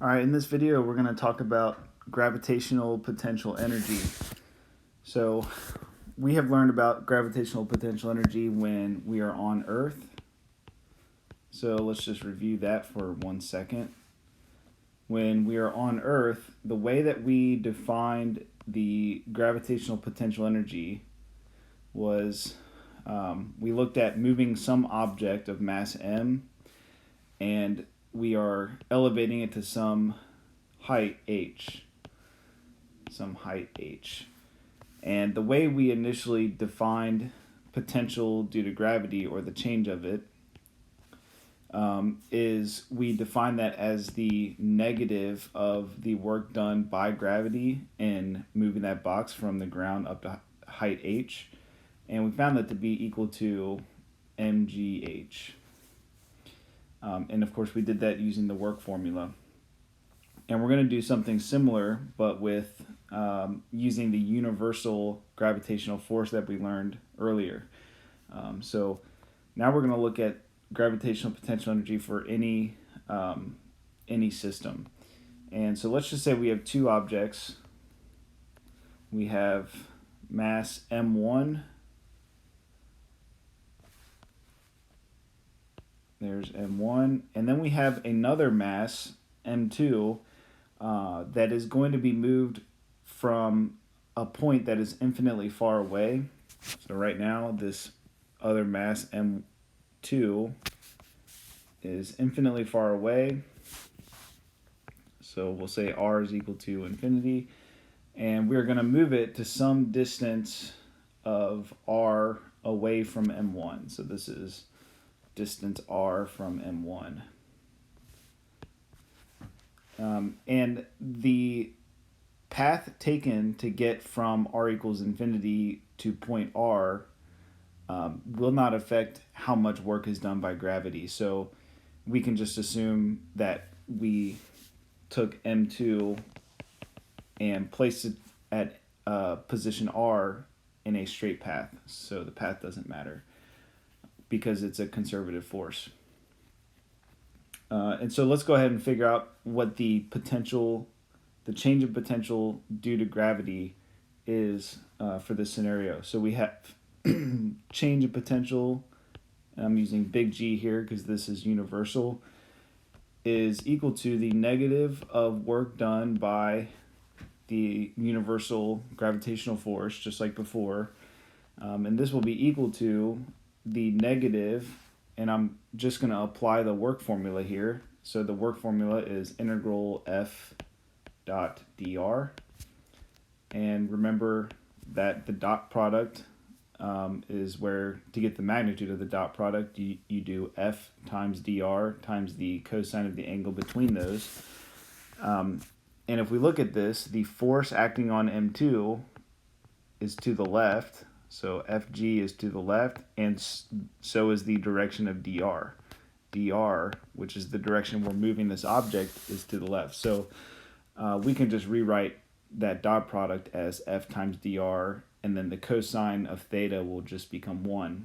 All right, in this video, we're going to talk about gravitational potential energy. So, we have learned about gravitational potential energy when we are on Earth. So, let's just review that for 1 second. When we are on Earth, the way that we defined the gravitational potential energy was we looked at moving some object of mass m, and we are elevating it to some height h. And the way we initially defined potential due to gravity, or the change of it, is we define that as the negative of the work done by gravity in moving that box from the ground up to height h. And we found that to be equal to mgh. And of course we did that using the work formula. And we're going to do something similar, but with using the universal gravitational force that we learned earlier. So now we're going to look at gravitational potential energy for any system. And so let's just say we have two objects. We have mass m1. There's m1. And then we have another mass, m2, that is going to be moved from a point that is infinitely far away. So right now, this other mass, m2, is infinitely far away. So we'll say r is equal to infinity. And we're going to move it to some distance of r away from m1. So this is distance r from m1. And the path taken to get from r equals infinity to point r will not affect how much work is done by gravity. So we can just assume that we took m2 and placed it at position r in a straight path. So the path doesn't matter because it's a conservative force. And so let's go ahead and figure out what the change of potential due to gravity is for this scenario. So we have change of potential, and I'm using big G here because this is universal, is equal to the negative of work done by the universal gravitational force, just like before. And this will be equal to the negative, and I'm just going to apply the work formula here. So the work formula is integral f dot dr. And remember that the dot product is where, to get the magnitude of the dot product, you do f times dr times the cosine of the angle between those. And if we look at this, the force acting on m2 is to the left. So Fg is to the left, and so is the direction of dr. dr, which is the direction we're moving this object, is to the left. So we can just rewrite that dot product as f times dr, and then the cosine of theta will just become 1.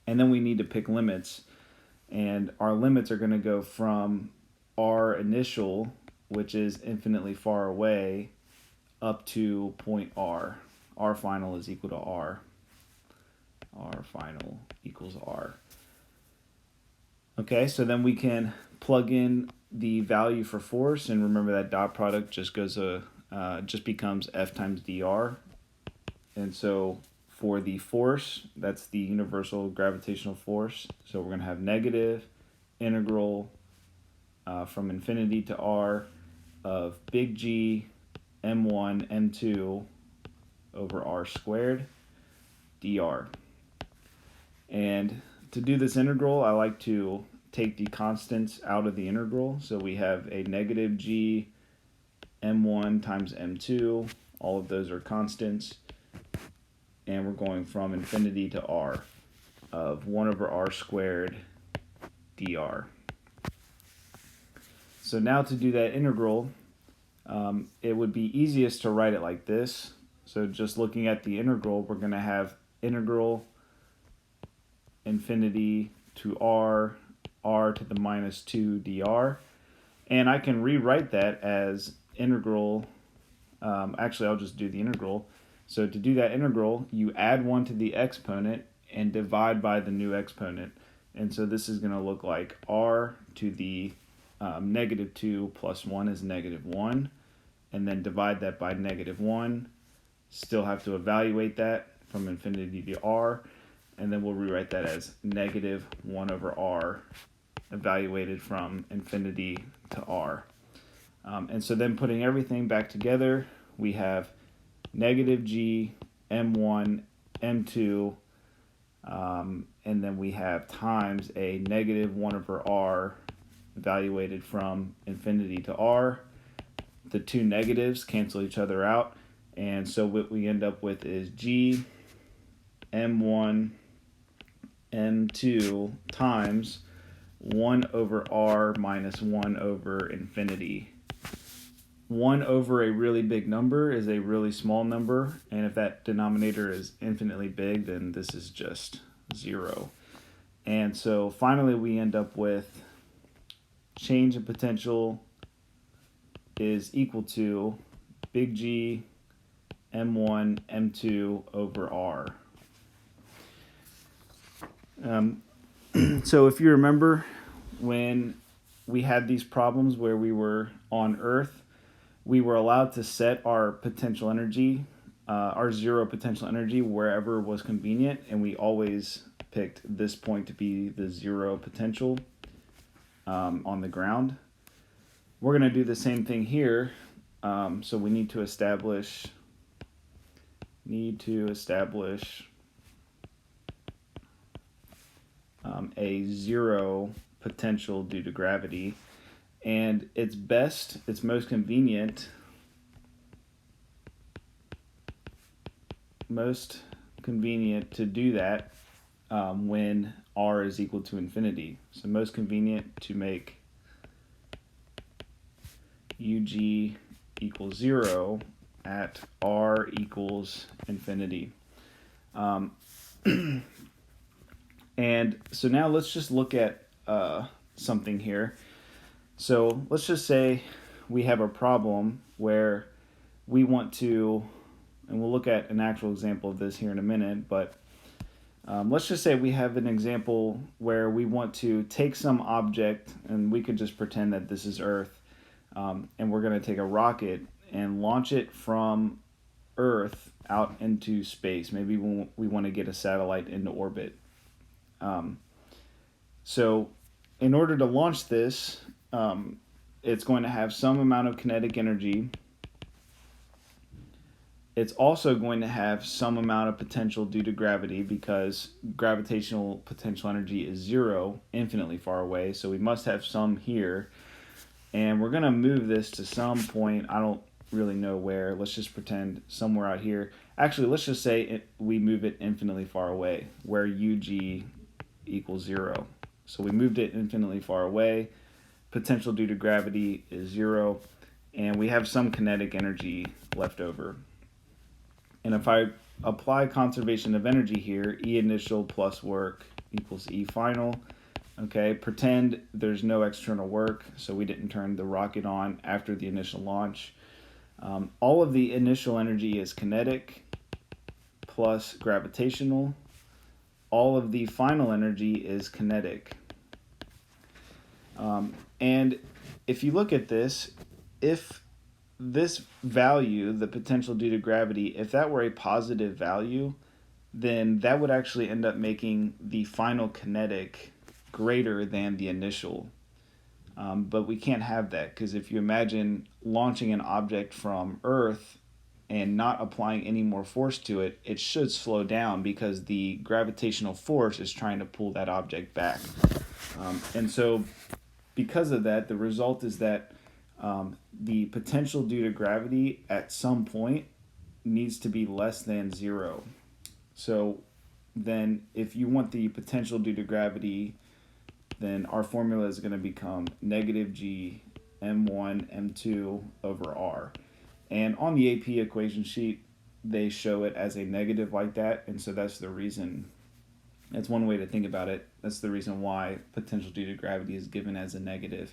And then we need to pick limits, and our limits are going to go from r initial, which is infinitely far away, up to point r. R final is equal to r. R final equals r. Okay, so then we can plug in the value for force, and remember that dot product just becomes f times dr. And so for the force, that's the universal gravitational force. So we're going to have negative integral from infinity to r of big G m1 m2 over r squared dr. And to do this integral, I like to take the constants out of the integral. So we have a negative G m1 times m2. All of those are constants. And we're going from infinity to r of 1 over r squared dr. So now to do that integral, it would be easiest to write it like this. So just looking at the integral, we're going to have integral infinity to r to the minus 2 dr. And I can rewrite that as integral. Actually, I'll just do the integral. So to do that integral, you add 1 to the exponent and divide by the new exponent. And so this is going to look like r to the negative 2 plus 1 is negative 1. And then divide that by negative 1. Still have to evaluate that from infinity to r. And then we'll rewrite that as negative 1 over r evaluated from infinity to r. And so then putting everything back together, we have negative g, m1, m2, and then we have times a negative 1 over r evaluated from infinity to r. The two negatives cancel each other out, and so what we end up with is g, m1, m2 times 1 over r minus 1 over infinity. 1 over a really big number is a really small number, and if that denominator is infinitely big, then this is just 0. And so finally we end up with change in potential is equal to big G m1 m2 over r. So if you remember when we had these problems where we were on Earth, we were allowed to set our potential energy, our zero potential energy, wherever was convenient, and we always picked this point to be the zero potential on the ground. We're going to do the same thing here, so we need to establish a zero potential due to gravity, and it's most convenient to do that when r is equal to infinity. So most convenient to make UG equals 0 at r equals infinity. And so now let's just look at something here. So let's just say we have a problem where we want to, and we'll look at an actual example of this here in a minute, but let's just say we have an example where we want to take some object, and we could just pretend that this is Earth, and we're going to take a rocket and launch it from Earth out into space. Maybe we want to get a satellite into orbit. So in order to launch this, it's going to have some amount of kinetic energy. It's also going to have some amount of potential due to gravity, because gravitational potential energy is 0, infinitely far away. So we must have some here. And we're going to move this to some point. I don't really know where. Let's just pretend somewhere out here. Actually, let's just say we move it infinitely far away, where UG equals 0. So we moved it infinitely far away. Potential due to gravity is 0. And we have some kinetic energy left over. And if I apply conservation of energy here, E initial plus work equals E final. Okay, pretend there's no external work, so we didn't turn the rocket on after the initial launch. All of the initial energy is kinetic plus gravitational. All of the final energy is kinetic. And if you look at this, if this value, the potential due to gravity, if that were a positive value, then that would actually end up making the final kinetic greater than the initial. But we can't have that, because if you imagine launching an object from Earth and not applying any more force to it, it should slow down because the gravitational force is trying to pull that object back. And so because of that, the result is that the potential due to gravity at some point needs to be less than 0. So then if you want the potential due to gravity, then our formula is going to become negative G m1 m2 over r. And on the AP equation sheet, they show it as a negative like that, and so that's the reason. That's one way to think about it. That's the reason why potential due to gravity is given as a negative.